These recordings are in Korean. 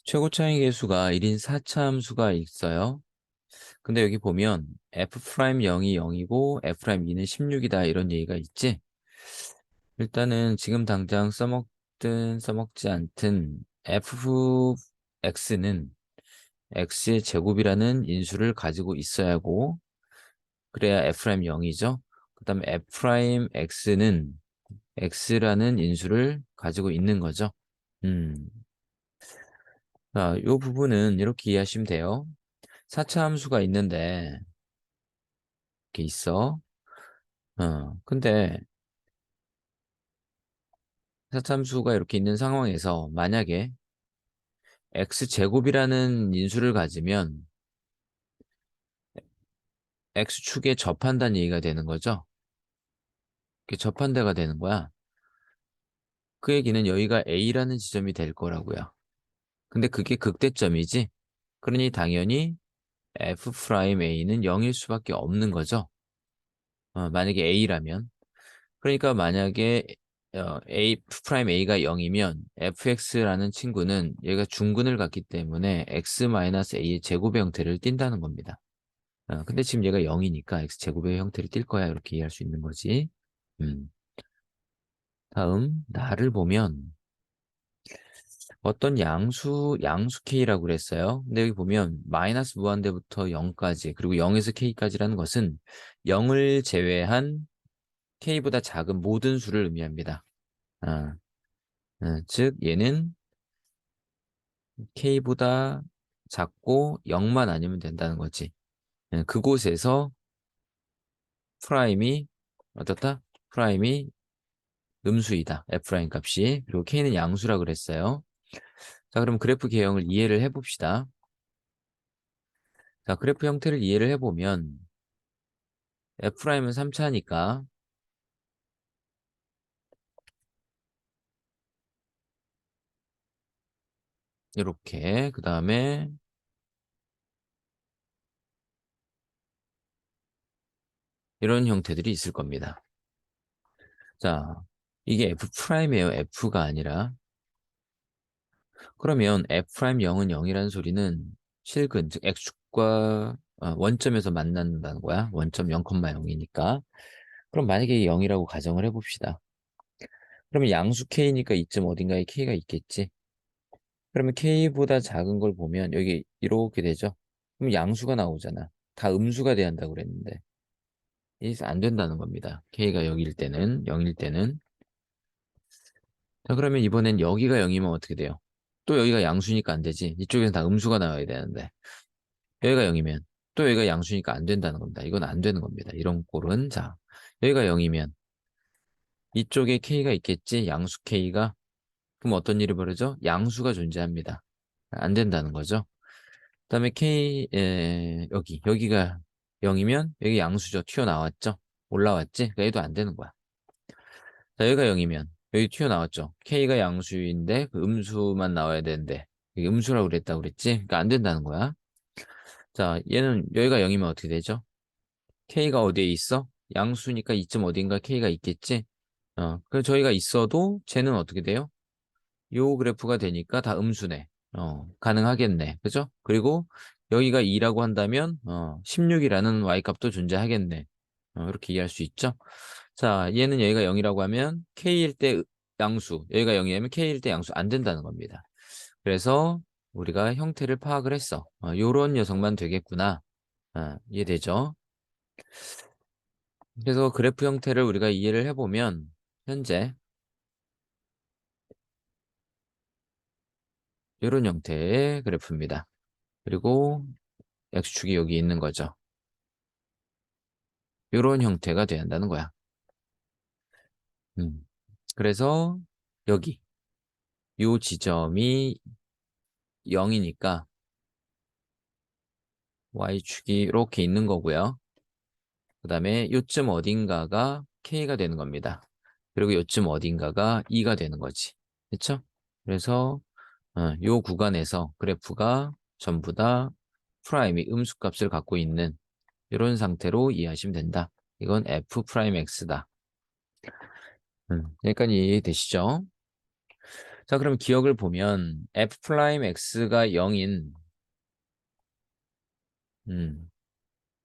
최고 차이 계수가 1인 4차 함수가 있어요. 근데 여기 보면 F'0이 0이고 F'2는 16이다 이런 얘기가 있지? 일단은 지금 당장 써먹든 써먹지 않든 fx는 x의 제곱이라는 인수를 가지고 있어야 하고 그래야 F'0이죠. 그 다음에 F'x는 x라는 인수를 가지고 있는 거죠. 음. 자, 요 부분은 이렇게 이해하시면 돼요. 4차 함수가 있는데 이렇게 있어. 근데 4차 함수가 이렇게 있는 상황에서 만약에 x제곱이라는 인수를 가지면 x축에 접한다는 얘기가 되는 거죠. 이게 접한대가 되는 거야. 그 얘기는 여기가 a라는 지점이 될 거라고요. 근데 그게 극대점이지. 그러니 당연히 f'a는 0일 수밖에 없는 거죠. 만약에 a라면. 그러니까 만약에 F'A가 0이면 fx라는 친구는 얘가 중근을 갖기 때문에 x-a의 제곱의 형태를 띈다는 겁니다. 근데 지금 얘가 0이니까 x제곱의 형태를 띌 거야. 이렇게 이해할 수 있는 거지. 음. 다음 나를 보면 어떤 양수 k라고 그랬어요. 근데 여기 보면 마이너스 무한대부터 0까지 그리고 0에서 k까지라는 것은 0을 제외한 k보다 작은 모든 수를 의미합니다. 아, 즉 얘는 k보다 작고 0만 아니면 된다는 거지. 그곳에서 프라임이 어떻다? 프라임이 음수이다. F'라인 값이. 그리고 k는 양수라 그랬어요. 자, 그럼 그래프 개형을 이해를 해봅시다. 자, 그래프 형태를 이해를 해보면 F'은 3차니까 이렇게 그 다음에 이런 형태들이 있을 겁니다. 자, 이게 F'이에요. F가 아니라. 그러면 F'0은 0이라는 소리는 실근, 즉 X축과 원점에서 만난다는 거야. 원점 0,0이니까. 그럼 만약에 0이라고 가정을 해봅시다. 그러면 양수 K니까 이쯤 어딘가에 K가 있겠지. 그러면 K보다 작은 걸 보면 여기 이렇게 되죠. 그럼 양수가 나오잖아. 다 음수가 돼야 한다고 그랬는데. 이게 안 된다는 겁니다. K가 0일 때는, 0일 때는. 자, 그러면 이번엔 여기가 0이면 어떻게 돼요? 또 여기가 양수니까 안 되지. 이쪽에는 다 음수가 나와야 되는데. 여기가 0이면 또 여기가 양수니까 안 된다는 겁니다. 이건 안 되는 겁니다. 이런 꼴은. 자, 여기가 0이면 이쪽에 K가 있겠지. 양수 K가. 그럼 어떤 일이 벌어져? 양수가 존재합니다. 안 된다는 거죠. 그다음에 여기가 0이면 여기 양수죠. 튀어나왔죠. 올라왔지. 그러니까 얘도 안 되는 거야. 자, 여기가 0이면 여기 튀어나왔죠. K가 양수인데 그 음수만 나와야 되는데 여기 음수라고 그랬다고 그랬지. 그러니까 안 된다는 거야. 자, 얘는 여기가 0이면 어떻게 되죠? K가 어디에 있어? 양수니까 이쯤 어딘가 K가 있겠지? 그래서 저희가 있어도 쟤는 어떻게 돼요? 요 그래프가 되니까 다 음수네. 가능하겠네. 그죠? 그리고 여기가 2라고 한다면, 16이라는 Y값도 존재하겠네. 이렇게 이해할 수 있죠? 자, 얘는 여기가 0이라고 하면 K일 때 양수, 여기가 0이라면 K일 때 양수 안 된다는 겁니다. 그래서 우리가 형태를 파악을 했어. 요런 녀석만 되겠구나. 이해되죠? 그래서 그래프 형태를 우리가 이해를 해보면 현재 이런 형태의 그래프입니다. 그리고 X축이 여기 있는 거죠. 이런 형태가 돼야 한다는 거야. 음. 그래서 여기 이 지점이 0이니까 Y축이 이렇게 있는 거고요. 그 다음에 요쯤 어딘가가 K가 되는 겁니다. 그리고 요쯤 어딘가가 2가 되는 거지. 그렇죠? 그래서 요 구간에서 그래프가 전부 다 프라임이 음수값을 갖고 있는 이런 상태로 이해하시면 된다. 이건 f 프라임 x다. 여기까지 이해되시죠? 자, 그럼 기억을 보면 f 프라임 x가 0인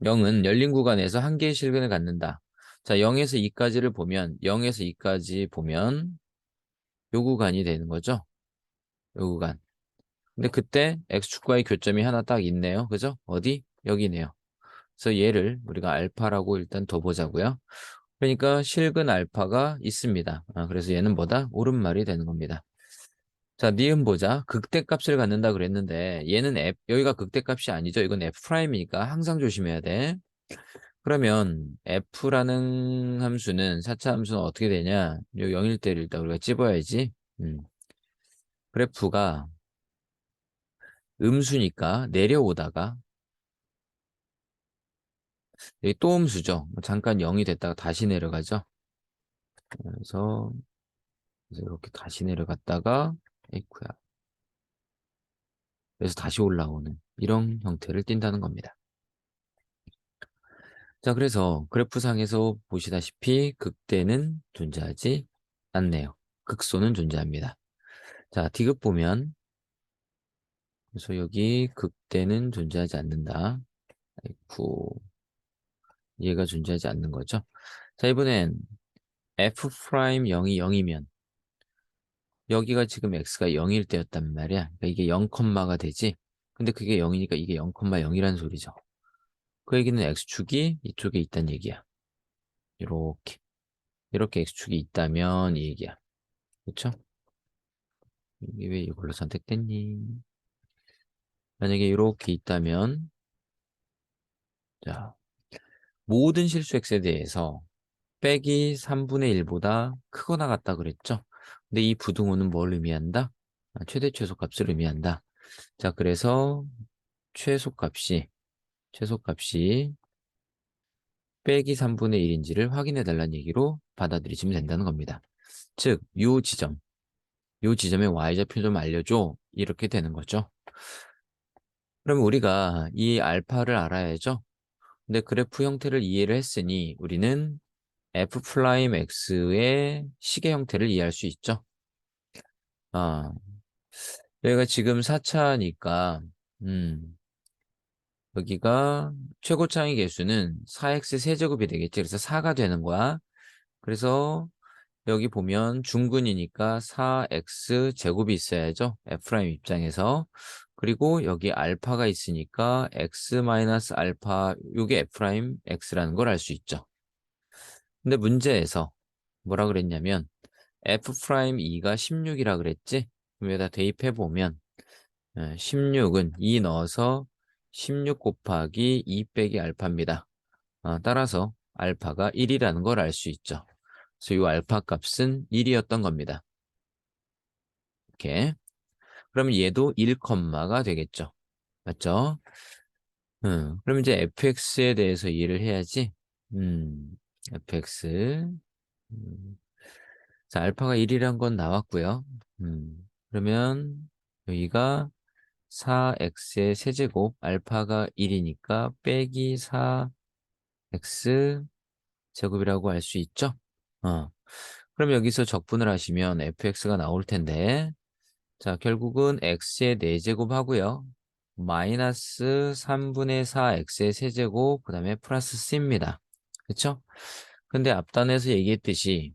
0은 열린 구간에서 한 개의 실근을 갖는다. 자, 0에서 2까지를 보면 0에서 2까지 보면 요 구간이 되는 거죠. 요 구간. 근데 그때 x축과의 교점이 하나 딱 있네요. 그죠? 어디? 여기네요. 그래서 얘를 우리가 알파라고 일단 둬보자고요. 그러니까 실근 알파가 있습니다. 그래서 얘는 뭐다? 오른말이 되는 겁니다. 자, 니은 보자. 극대값을 갖는다 그랬는데 얘는 여기가 극대값이 아니죠. 이건 f'이니까 항상 조심해야 돼. 그러면 f라는 함수는 4차 함수는 어떻게 되냐? 요 0일 때를 일단 우리가 찝어야지. 그래프가 음수니까 내려오다가 여기 또 음수죠. 잠깐 0이 됐다가 다시 내려가죠. 그래서 이렇게 다시 내려갔다가 에이쿠야. 그래서 다시 올라오는 이런 형태를 띈다는 겁니다. 자, 그래서 그래프상에서 보시다시피 극대는 존재하지 않네요. 극소는 존재합니다. 자, 디귿 보면 그래서 여기 극대는 존재하지 않는다. 아이쿠, 얘가 존재하지 않는 거죠. 자, 이번엔 f'0이 0이면 여기가 지금 x가 0일 때였단 말이야. 그러니까 이게 0, 가 되지. 근데 그게 0이니까 이게 0,0이란 소리죠. 그 얘기는 x축이 이쪽에 있다는 얘기야. 이렇게 x축이 있다면 이 얘기야. 그쵸? 이게 왜 이걸로 선택됐니? 만약에 이렇게 있다면 자, 모든 실수 x에 대해서 빼기 3분의 1보다 크거나 같다 그랬죠? 근데 이 부등호는 뭘 의미한다? 최대 최소값을 의미한다. 자, 그래서 최소값이 빼기 3분의 1인지를 확인해 달라는 얘기로 받아들이시면 된다는 겁니다. 즉, 요 지점의 y좌표 좀 알려줘. 이렇게 되는 거죠. 그럼 우리가 이 알파를 알아야죠. 근데 그래프 형태를 이해를 했으니 우리는 f'x의 시계 형태를 이해할 수 있죠. 아, 여기가 지금 4차니까, 여기가 최고차의 개수는 4x 세제곱이 되겠지. 그래서 4가 되는 거야. 그래서 여기 보면 중근이니까 4x 제곱이 있어야죠. F' 입장에서. 그리고 여기 알파가 있으니까 x 마이너스 알파, 요게 F' x라는 걸 알 수 있죠. 근데 문제에서 뭐라 그랬냐면 F'2가 16이라 그랬지? 그럼 여기다 대입해 보면 16은 2 넣어서 16 곱하기 2 빼기 알파입니다. 따라서 알파가 1이라는 걸 알 수 있죠. 그래서 이 알파 값은 1이었던 겁니다. 이렇게. 그러면 얘도 1컴마가 되겠죠. 맞죠? 그럼 이제 fx에 대해서 이해를 해야지. fx. 음, 자, 알파가 1이란 건 나왔고요. 그러면 여기가 4x의 세제곱, 알파가 1이니까 빼기 4x 제곱이라고 할 수 있죠? 그럼 여기서 적분을 하시면 fx가 나올 텐데, 자, 결국은 x의 4제곱 하고요. 마이너스 3분의 4x의 세제곱, 그 다음에 플러스 c입니다. 그쵸? 근데 앞단에서 얘기했듯이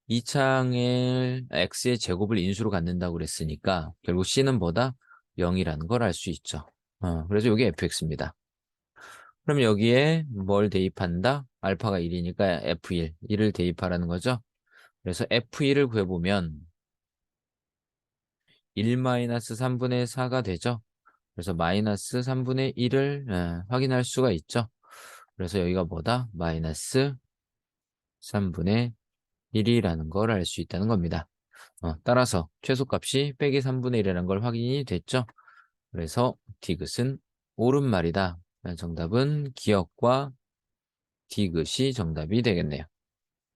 이 창을 x의 제곱을 인수로 갖는다고 그랬으니까 결국 c는 뭐다? 0이라는 걸 알 수 있죠. 그래서 이게 fx입니다. 그럼 여기에 뭘 대입한다? 알파가 1이니까 f1, 1을 대입하라는 거죠. 그래서 f1을 구해보면 1-3분의 4가 되죠. 그래서 마이너스 3분의 1을 확인할 수가 있죠. 그래서 여기가 뭐다? 마이너스 3분의 1이라는 걸 알 수 있다는 겁니다. 따라서 최소값이 빼기 3분의 1이라는 걸 확인이 됐죠. 그래서 디귿은 옳은 말이다. 정답은 기억과 디귿이 정답이 되겠네요.